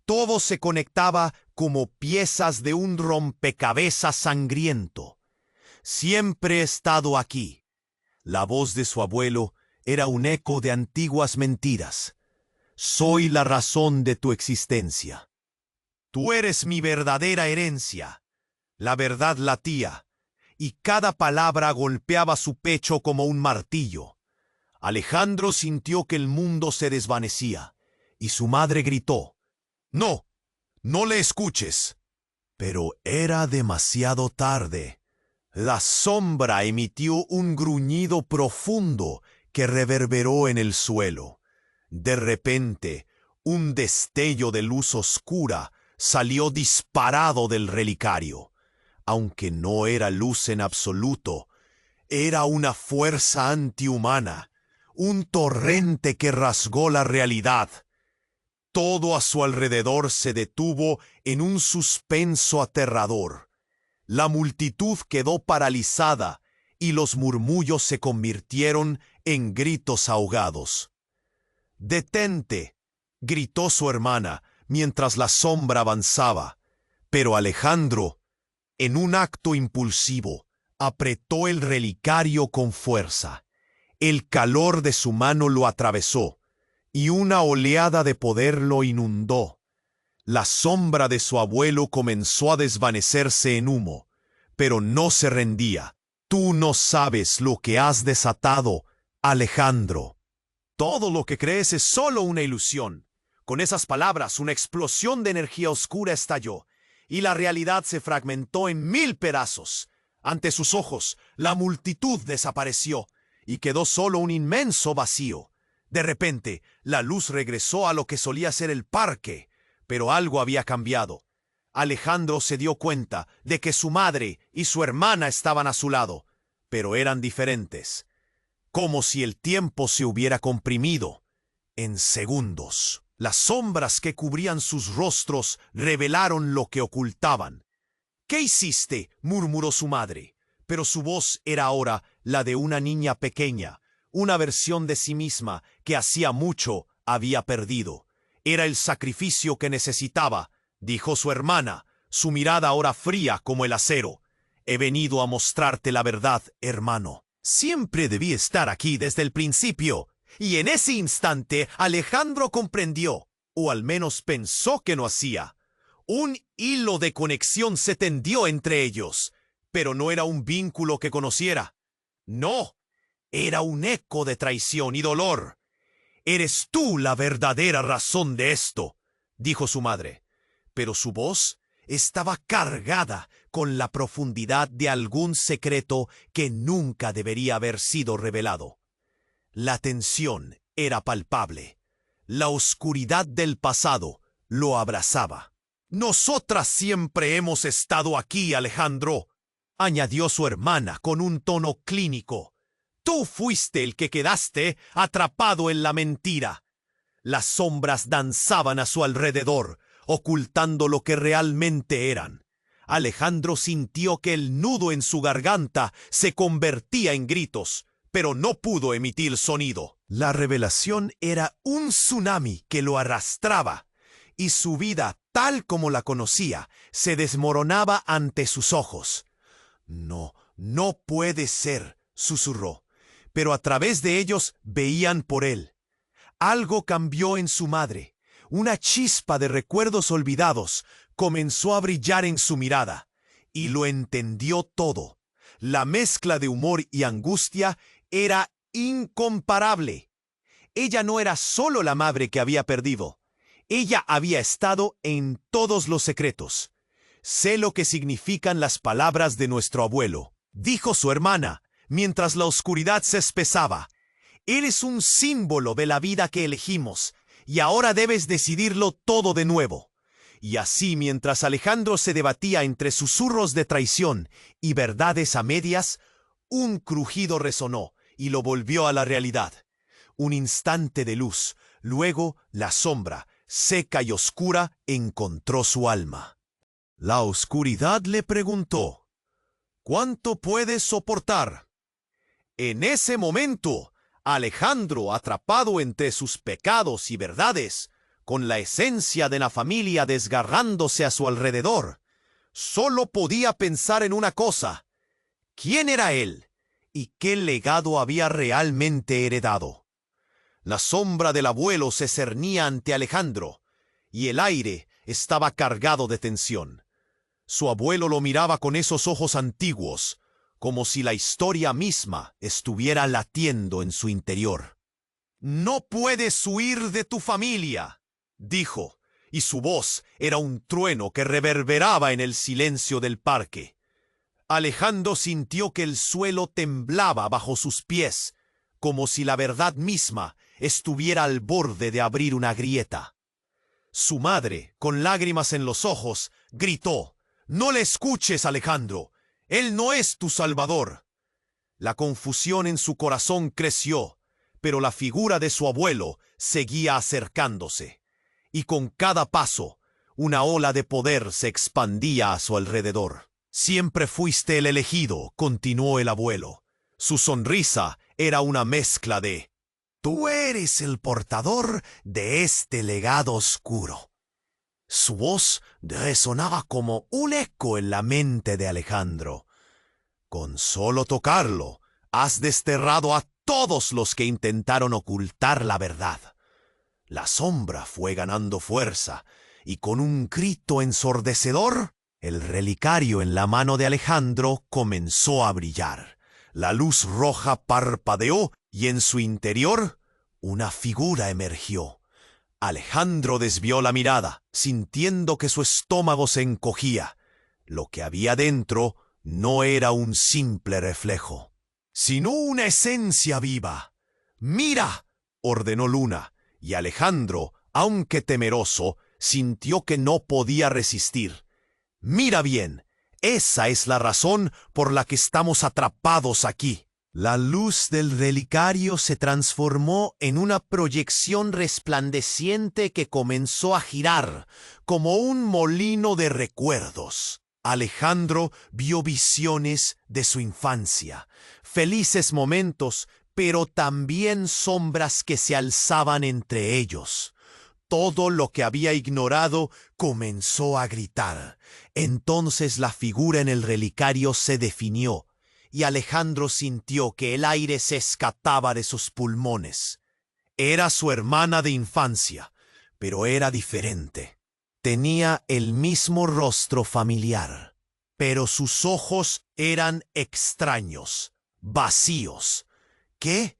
Todo se conectaba como piezas de un rompecabezas sangriento. Siempre he estado aquí. La voz de su abuelo era un eco de antiguas mentiras. Soy la razón de tu existencia. Tú eres mi verdadera herencia. La verdad latía, y cada palabra golpeaba su pecho como un martillo. Alejandro sintió que el mundo se desvanecía, y su madre gritó, «No, no le escuches». Pero era demasiado tarde. La sombra emitió un gruñido profundo que reverberó en el suelo. De repente, un destello de luz oscura salió disparado del relicario. Aunque no era luz en absoluto, era una fuerza antihumana, un torrente que rasgó la realidad. Todo a su alrededor se detuvo en un suspenso aterrador. La multitud quedó paralizada y los murmullos se convirtieron en gritos ahogados. «Detente», gritó su hermana mientras la sombra avanzaba, pero Alejandro, en un acto impulsivo, apretó el relicario con fuerza. El calor de su mano lo atravesó, y una oleada de poder lo inundó. La sombra de su abuelo comenzó a desvanecerse en humo, pero no se rendía. «Tú no sabes lo que has desatado, Alejandro. Todo lo que crees es solo una ilusión». Con esas palabras, una explosión de energía oscura estalló, y la realidad se fragmentó en 1000 pedazos. Ante sus ojos, la multitud desapareció, y quedó solo un inmenso vacío. De repente, la luz regresó a lo que solía ser el parque, pero algo había cambiado. Alejandro se dio cuenta de que su madre y su hermana estaban a su lado, pero eran diferentes, como si el tiempo se hubiera comprimido en segundos. Las sombras que cubrían sus rostros revelaron lo que ocultaban. «¿Qué hiciste?», murmuró su madre, pero su voz era ahora la de una niña pequeña, una versión de sí misma que hacía mucho había perdido. «Era el sacrificio que necesitaba», dijo su hermana, su mirada ahora fría como el acero. «He venido a mostrarte la verdad, hermano. Siempre debí estar aquí desde el principio». Y en ese instante Alejandro comprendió, o al menos pensó que no hacía. Un hilo de conexión se tendió entre ellos. pero no era un vínculo que conociera. No, era un eco de traición y dolor. «Eres tú la verdadera razón de esto», dijo su madre, pero su voz estaba cargada con la profundidad de algún secreto que nunca debería haber sido revelado. La tensión era palpable. La oscuridad del pasado lo abrazaba. «Nosotras siempre hemos estado aquí, Alejandro», añadió su hermana con un tono clínico. «Tú fuiste el que quedaste atrapado en la mentira». Las sombras danzaban a su alrededor, ocultando lo que realmente eran. Alejandro sintió que el nudo en su garganta se convertía en gritos, pero no pudo emitir sonido. La revelación era un tsunami que lo arrastraba, y su vida, tal como la conocía, se desmoronaba ante sus ojos. «No, no puede ser», susurró, pero a través de ellos veían por él. Algo cambió en su madre. Una chispa de recuerdos olvidados comenzó a brillar en su mirada, y lo entendió todo. La mezcla de humor y angustia era incomparable. Ella no era solo la madre que había perdido. Ella había estado en todos los secretos. «Sé lo que significan las palabras de nuestro abuelo», dijo su hermana, mientras la oscuridad se espesaba. «Él es un símbolo de la vida que elegimos, y ahora debes decidirlo todo de nuevo». Y así, mientras Alejandro se debatía entre susurros de traición y verdades a medias, un crujido resonó y lo volvió a la realidad. Un instante de luz, luego la sombra, seca y oscura, encontró su alma. La oscuridad le preguntó: «¿Cuánto puedes soportar?». En ese momento, Alejandro, atrapado entre sus pecados y verdades, con la esencia de la familia desgarrándose a su alrededor, solo podía pensar en una cosa: ¿quién era él y qué legado había realmente heredado? La sombra del abuelo se cernía ante Alejandro, y el aire estaba cargado de tensión. Su abuelo lo miraba con esos ojos antiguos, como si la historia misma estuviera latiendo en su interior. «No puedes huir de tu familia», dijo, y su voz era un trueno que reverberaba en el silencio del parque. Alejandro sintió que el suelo temblaba bajo sus pies, como si la verdad misma estuviera al borde de abrir una grieta. Su madre, con lágrimas en los ojos, gritó: «No le escuches, Alejandro. Él no es tu salvador». La confusión en su corazón creció, pero la figura de su abuelo seguía acercándose, y con cada paso, una ola de poder se expandía a su alrededor. «Siempre fuiste el elegido», continuó el abuelo. Su sonrisa era una mezcla de: «Tú eres el portador de este legado oscuro». Su voz resonaba como un eco en la mente de Alejandro. «Con solo tocarlo, has desterrado a todos los que intentaron ocultar la verdad». La sombra fue ganando fuerza, y con un grito ensordecedor, el relicario en la mano de Alejandro comenzó a brillar. La luz roja parpadeó, y en su interior una figura emergió. Alejandro desvió la mirada, sintiendo que su estómago se encogía. Lo que había dentro no era un simple reflejo, sino una esencia viva. «Mira», ordenó Luna, y Alejandro, aunque temeroso, sintió que no podía resistir. «Mira bien, esa es la razón por la que estamos atrapados aquí». La luz del relicario se transformó en una proyección resplandeciente que comenzó a girar, como un molino de recuerdos. Alejandro vio visiones de su infancia, felices momentos, pero también sombras que se alzaban entre ellos. Todo lo que había ignorado comenzó a gritar. Entonces la figura en el relicario se definió, y Alejandro sintió que el aire se escapaba de sus pulmones. Era su hermana de infancia, pero era diferente. Tenía el mismo rostro familiar, pero sus ojos eran extraños, vacíos. ¿Qué?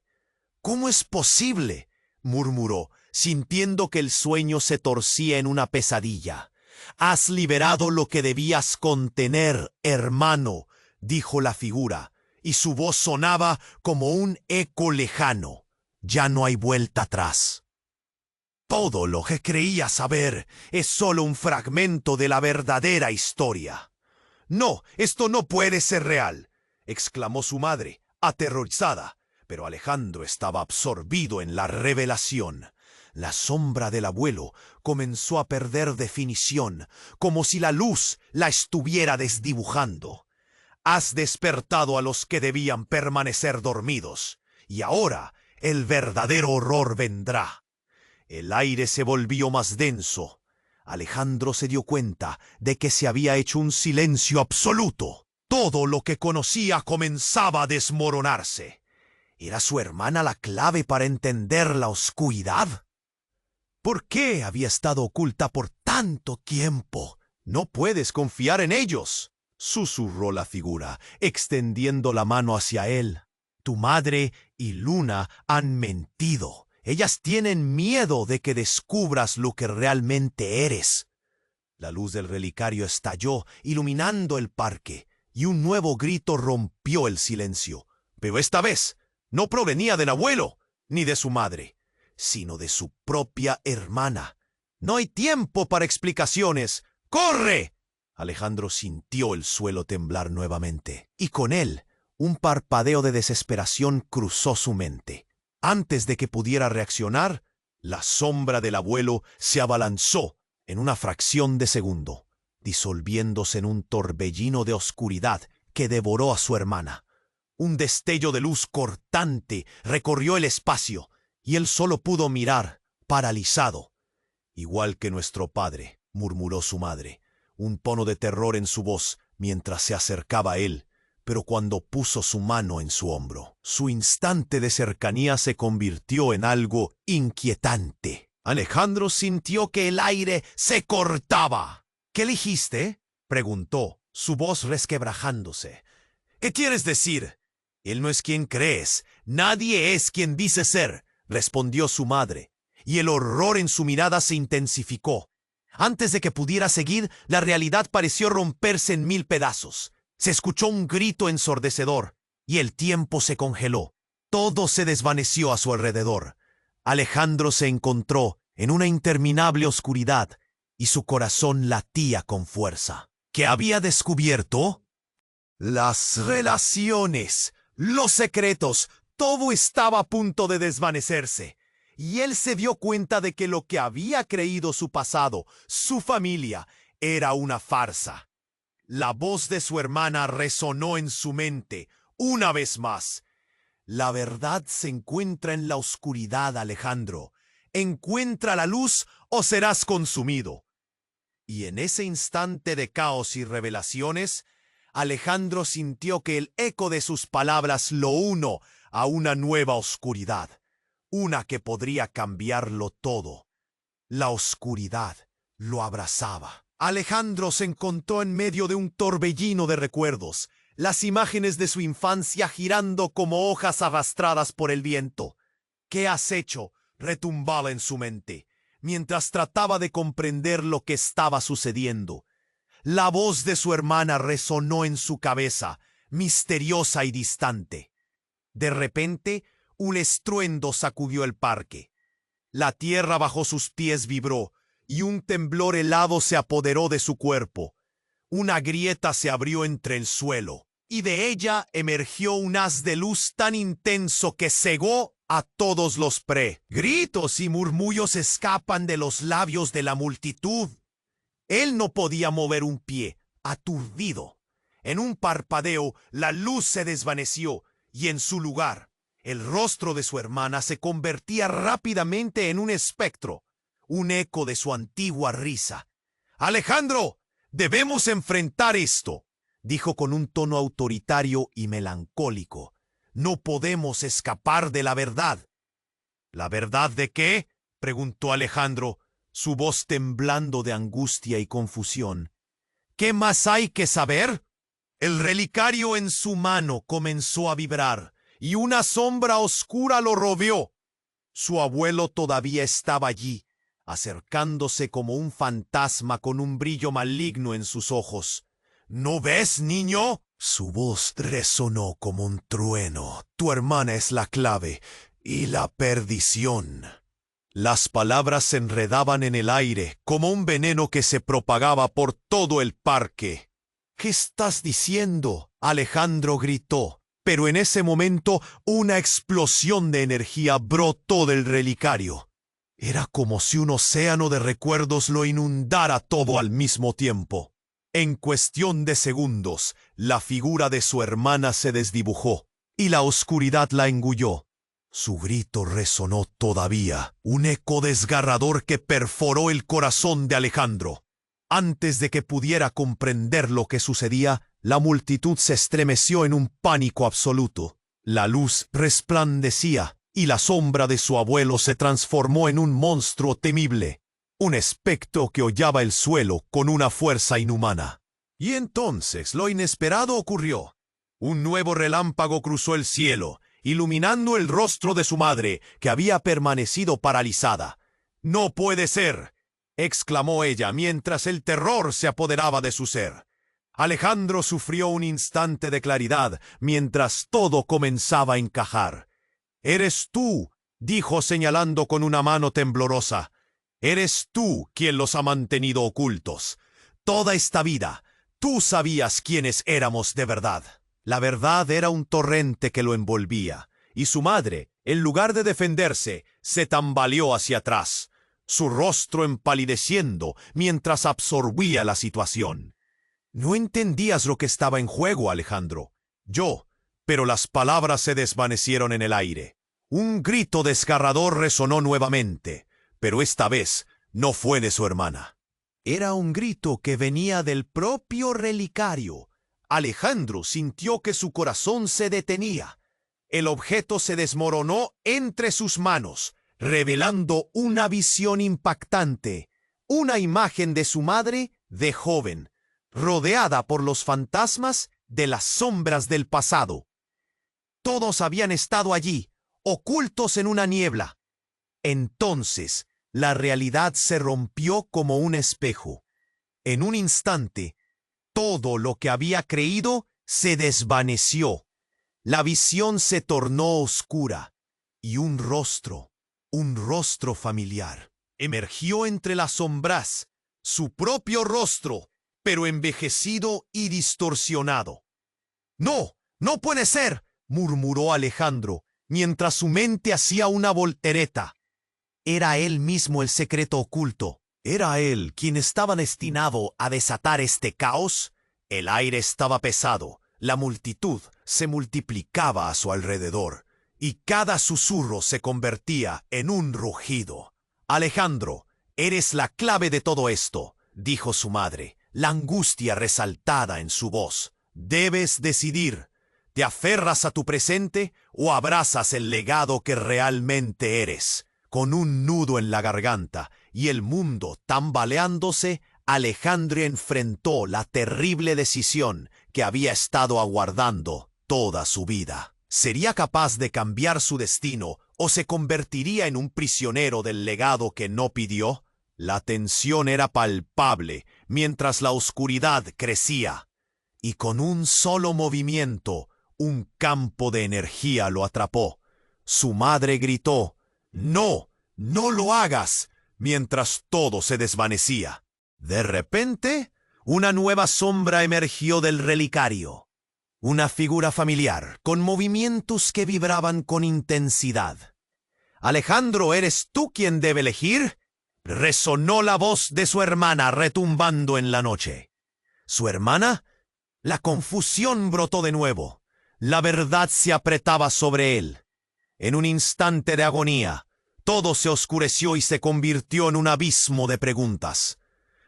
¿Cómo es posible?, murmuró, sintiendo que el sueño se torcía en una pesadilla. «Has liberado lo que debías contener, hermano», dijo la figura, y su voz sonaba como un eco lejano. «Ya no hay vuelta atrás. Todo lo que creías saber es solo un fragmento de la verdadera historia». «No, esto no puede ser real», exclamó su madre, aterrorizada. Pero Alejandro estaba absorbido en la revelación. La sombra del abuelo comenzó a perder definición, como si la luz la estuviera desdibujando. «Has despertado a los que debían permanecer dormidos, y ahora el verdadero horror vendrá». El aire se volvió más denso. Alejandro se dio cuenta de que se había hecho un silencio absoluto. Todo lo que conocía comenzaba a desmoronarse. ¿Era su hermana la clave para entender la oscuridad? ¿Por qué había estado oculta por tanto tiempo? «No puedes confiar en ellos», susurró la figura, extendiendo la mano hacia él. «Tu madre y Luna han mentido. Ellas tienen miedo de que descubras lo que realmente eres». La luz del relicario estalló, iluminando el parque, y un nuevo grito rompió el silencio. Pero esta vez no provenía del abuelo ni de su madre, sino de su propia hermana. «No hay tiempo para explicaciones. ¡Corre!». Alejandro sintió el suelo temblar nuevamente, y con él un parpadeo de desesperación cruzó su mente. Antes de que pudiera reaccionar, la sombra del abuelo se abalanzó en una fracción de segundo, disolviéndose en un torbellino de oscuridad que devoró a su hermana. Un destello de luz cortante recorrió el espacio, y él solo pudo mirar, paralizado. «Igual que nuestro padre», murmuró su madre, un tono de terror en su voz mientras se acercaba a él, pero cuando puso su mano en su hombro, su instante de cercanía se convirtió en algo inquietante. Alejandro sintió que el aire se cortaba. «¿Qué elegiste?», preguntó, su voz resquebrajándose. «¿Qué quieres decir?». «Él no es quien crees. Nadie es quien dice ser», respondió su madre, y el horror en su mirada se intensificó. Antes de que pudiera seguir, la realidad pareció romperse en 1000 pedazos. Se escuchó un grito ensordecedor, y el tiempo se congeló. Todo se desvaneció a su alrededor. Alejandro se encontró en una interminable oscuridad, y su corazón latía con fuerza. ¿Qué había descubierto? Las relaciones, los secretos, todo estaba a punto de desvanecerse. Y él se dio cuenta de que lo que había creído su pasado, su familia, era una farsa. La voz de su hermana resonó en su mente, una vez más. «La verdad se encuentra en la oscuridad, Alejandro. Encuentra la luz o serás consumido». Y en ese instante de caos y revelaciones, Alejandro sintió que el eco de sus palabras lo unió a una nueva oscuridad, una que podría cambiarlo todo. La oscuridad lo abrazaba. Alejandro se encontró en medio de un torbellino de recuerdos, las imágenes de su infancia girando como hojas arrastradas por el viento. «¿Qué has hecho?», retumbaba en su mente, mientras trataba de comprender lo que estaba sucediendo. La voz de su hermana resonó en su cabeza, misteriosa y distante. De repente, un estruendo sacudió el parque. La tierra bajo sus pies vibró, y un temblor helado se apoderó de su cuerpo. Una grieta se abrió entre el suelo, y de ella emergió un haz de luz tan intenso que cegó a todos los gritos y murmullos escapan de los labios de la multitud. Él no podía mover un pie, aturdido. En un parpadeo, la luz se desvaneció, y en su lugar, el rostro de su hermana se convertía rápidamente en un espectro, un eco de su antigua risa. «Alejandro, debemos enfrentar esto», dijo con un tono autoritario y melancólico. «No podemos escapar de la verdad». «¿La verdad de qué?», preguntó Alejandro, su voz temblando de angustia y confusión. «¿Qué más hay que saber?». El relicario en su mano comenzó a vibrar, y una sombra oscura lo rodeó. Su abuelo todavía estaba allí, acercándose como un fantasma con un brillo maligno en sus ojos. ¿No ves, niño? Su voz resonó como un trueno. Tu hermana es la clave y la perdición. Las palabras se enredaban en el aire como un veneno que se propagaba por todo el parque. ¿Qué estás diciendo? Alejandro gritó. Pero en ese momento una explosión de energía brotó del relicario. Era como si un océano de recuerdos lo inundara todo al mismo tiempo. En cuestión de segundos, la figura de su hermana se desdibujó, y la oscuridad la engulló. Su grito resonó todavía, un eco desgarrador que perforó el corazón de Alejandro. Antes de que pudiera comprender lo que sucedía, la multitud se estremeció en un pánico absoluto. La luz resplandecía, y la sombra de su abuelo se transformó en un monstruo temible, un espectro que hollaba el suelo con una fuerza inhumana. Y entonces lo inesperado ocurrió. Un nuevo relámpago cruzó el cielo, iluminando el rostro de su madre, que había permanecido paralizada. «¡No puede ser!», exclamó ella mientras el terror se apoderaba de su ser. Alejandro sufrió un instante de claridad mientras todo comenzaba a encajar. «Eres tú», dijo señalando con una mano temblorosa. «Eres tú quien los ha mantenido ocultos. Toda esta vida, tú sabías quiénes éramos de verdad». La verdad era un torrente que lo envolvía, y su madre, en lugar de defenderse, se tambaleó hacia atrás, su rostro empalideciendo mientras absorbía la situación. No entendías lo que estaba en juego, Alejandro. Pero las palabras se desvanecieron en el aire. Un grito desgarrador resonó nuevamente, pero esta vez no fue de su hermana. Era un grito que venía del propio relicario. Alejandro sintió que su corazón se detenía. El objeto se desmoronó entre sus manos, revelando una visión impactante, una imagen de su madre de joven, rodeada por los fantasmas de las sombras del pasado. Todos habían estado allí, ocultos en una niebla. Entonces, la realidad se rompió como un espejo. En un instante, todo lo que había creído se desvaneció. La visión se tornó oscura, y un rostro familiar, emergió entre las sombras, su propio rostro, pero envejecido y distorsionado. «¡No! ¡No puede ser!», murmuró Alejandro, mientras su mente hacía una voltereta. Era él mismo el secreto oculto. ¿Era él quien estaba destinado a desatar este caos? El aire estaba pesado, la multitud se multiplicaba a su alrededor, y cada susurro se convertía en un rugido. «Alejandro, eres la clave de todo esto», dijo su madre, la angustia resaltada en su voz. «Debes decidir. ¿Te aferras a tu presente o abrazas el legado que realmente eres?» Con un nudo en la garganta y el mundo tambaleándose, Alejandro enfrentó la terrible decisión que había estado aguardando toda su vida. ¿Sería capaz de cambiar su destino o se convertiría en un prisionero del legado que no pidió? La tensión era palpable mientras la oscuridad crecía, y con un solo movimiento, un campo de energía lo atrapó. Su madre gritó: «¡No! ¡No lo hagas!», mientras todo se desvanecía. De repente, una nueva sombra emergió del relicario. Una figura familiar, con movimientos que vibraban con intensidad. «Alejandro, ¿eres tú quien debe elegir?», resonó la voz de su hermana retumbando en la noche. ¿Su hermana? La confusión brotó de nuevo. La verdad se apretaba sobre él. En un instante de agonía, todo se oscureció y se convirtió en un abismo de preguntas.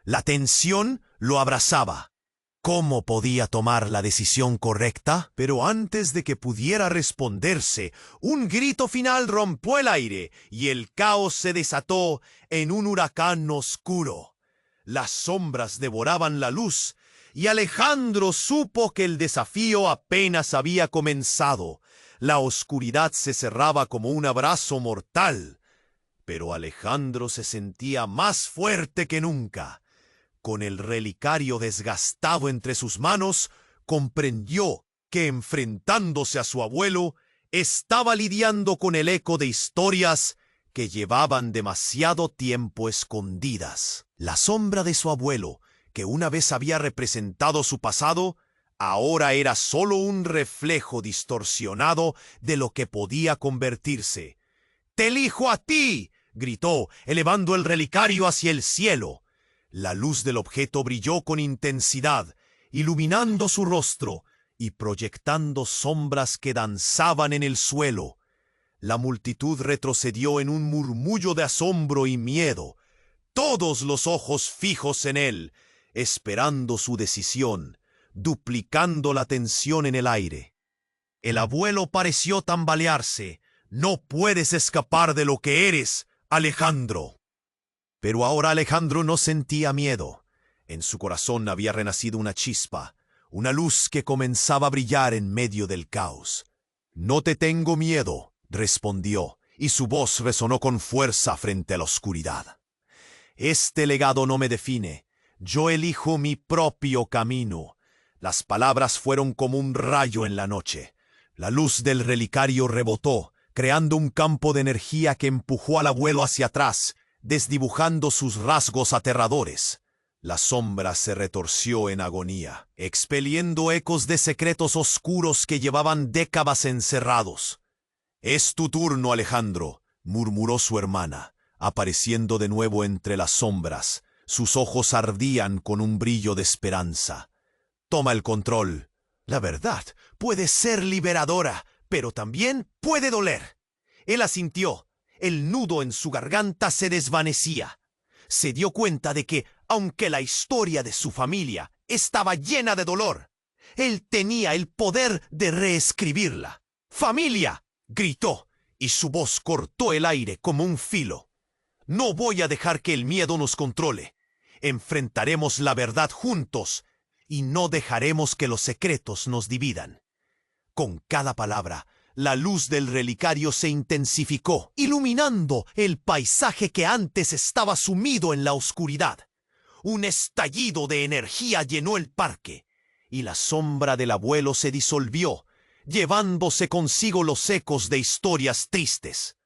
La tensión lo abrazaba. ¿Cómo podía tomar la decisión correcta? Pero antes de que pudiera responderse, un grito final rompió el aire y el caos se desató en un huracán oscuro. Las sombras devoraban la luz y Alejandro supo que el desafío apenas había comenzado. La oscuridad se cerraba como un abrazo mortal, pero Alejandro se sentía más fuerte que nunca. Con el relicario desgastado entre sus manos, comprendió que enfrentándose a su abuelo, estaba lidiando con el eco de historias que llevaban demasiado tiempo escondidas. La sombra de su abuelo, que una vez había representado su pasado, ahora era solo un reflejo distorsionado de lo que podía convertirse. «¡Te elijo a ti!», gritó, elevando el relicario hacia el cielo. La luz del objeto brilló con intensidad, iluminando su rostro y proyectando sombras que danzaban en el suelo. La multitud retrocedió en un murmullo de asombro y miedo, todos los ojos fijos en él, esperando su decisión, duplicando la tensión en el aire. El abuelo pareció tambalearse. «No puedes escapar de lo que eres, Alejandro». Pero ahora Alejandro no sentía miedo. En su corazón había renacido una chispa, una luz que comenzaba a brillar en medio del caos. «No te tengo miedo», respondió, y su voz resonó con fuerza frente a la oscuridad. «Este legado no me define. Yo elijo mi propio camino». Las palabras fueron como un rayo en la noche. La luz del relicario rebotó, creando un campo de energía que empujó al abuelo hacia atrás, desdibujando sus rasgos aterradores. La sombra se retorció en agonía, expeliendo ecos de secretos oscuros que llevaban décadas encerrados. «Es tu turno, Alejandro», murmuró su hermana, apareciendo de nuevo entre las sombras. Sus ojos ardían con un brillo de esperanza. «Toma el control. La verdad puede ser liberadora, pero también puede doler». Él asintió. El nudo en su garganta se desvanecía. Se dio cuenta de que, aunque la historia de su familia estaba llena de dolor, él tenía el poder de reescribirla. «¡Familia!», gritó, y su voz cortó el aire como un filo. «No voy a dejar que el miedo nos controle. Enfrentaremos la verdad juntos y no dejaremos que los secretos nos dividan». Con cada palabra, la luz del relicario se intensificó, iluminando el paisaje que antes estaba sumido en la oscuridad. Un estallido de energía llenó el parque, y la sombra del abuelo se disolvió, llevándose consigo los ecos de historias tristes.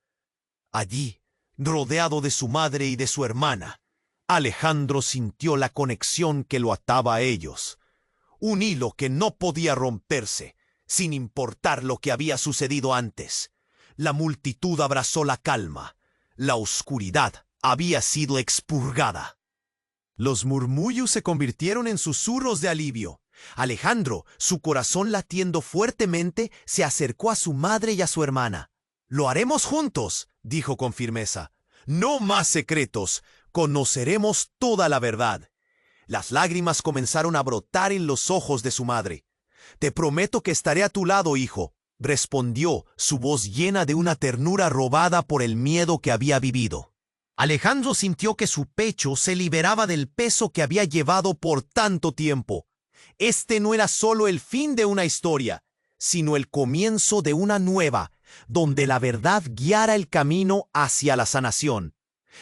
Allí, rodeado de su madre y de su hermana, Alejandro sintió la conexión que lo ataba a ellos, un hilo que no podía romperse, sin importar lo que había sucedido antes. La multitud abrazó la calma. La oscuridad había sido expurgada. Los murmullos se convirtieron en susurros de alivio. Alejandro, su corazón latiendo fuertemente, se acercó a su madre y a su hermana. «Lo haremos juntos», dijo con firmeza. «No más secretos. Conoceremos toda la verdad». Las lágrimas comenzaron a brotar en los ojos de su madre. «Te prometo que estaré a tu lado, hijo», respondió, su voz llena de una ternura robada por el miedo que había vivido. Alejandro sintió que su pecho se liberaba del peso que había llevado por tanto tiempo. Este no era solo el fin de una historia, sino el comienzo de una nueva, donde la verdad guiara el camino hacia la sanación.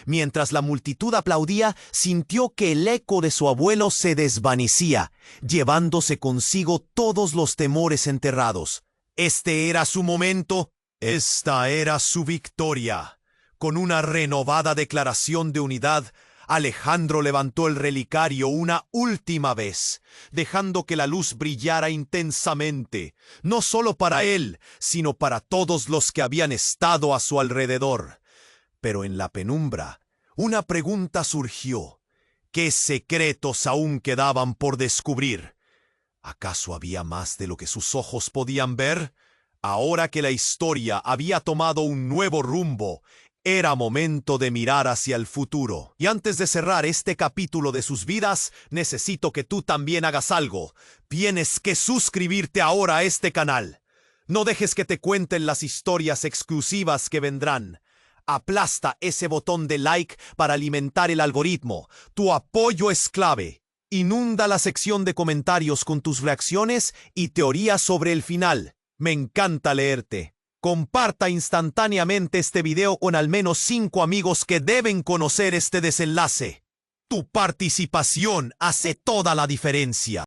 Mientras la multitud aplaudía, sintió que el eco de su abuelo se desvanecía, llevándose consigo todos los temores enterrados. Este era su momento. Esta era su victoria. Con una renovada declaración de unidad, Alejandro levantó el relicario una última vez, dejando que la luz brillara intensamente, no solo para él, sino para todos los que habían estado a su alrededor. Pero en la penumbra, una pregunta surgió. ¿Qué secretos aún quedaban por descubrir? ¿Acaso había más de lo que sus ojos podían ver? Ahora que la historia había tomado un nuevo rumbo, era momento de mirar hacia el futuro. Y antes de cerrar este capítulo de sus vidas, necesito que tú también hagas algo. Tienes que suscribirte ahora a este canal. No dejes que te cuenten las historias exclusivas que vendrán. Aplasta ese botón de like para alimentar el algoritmo. Tu apoyo es clave. Inunda la sección de comentarios con tus reacciones y teorías sobre el final. Me encanta leerte. Comparta instantáneamente este video con al menos 5 amigos que deben conocer este desenlace. Tu participación hace toda la diferencia.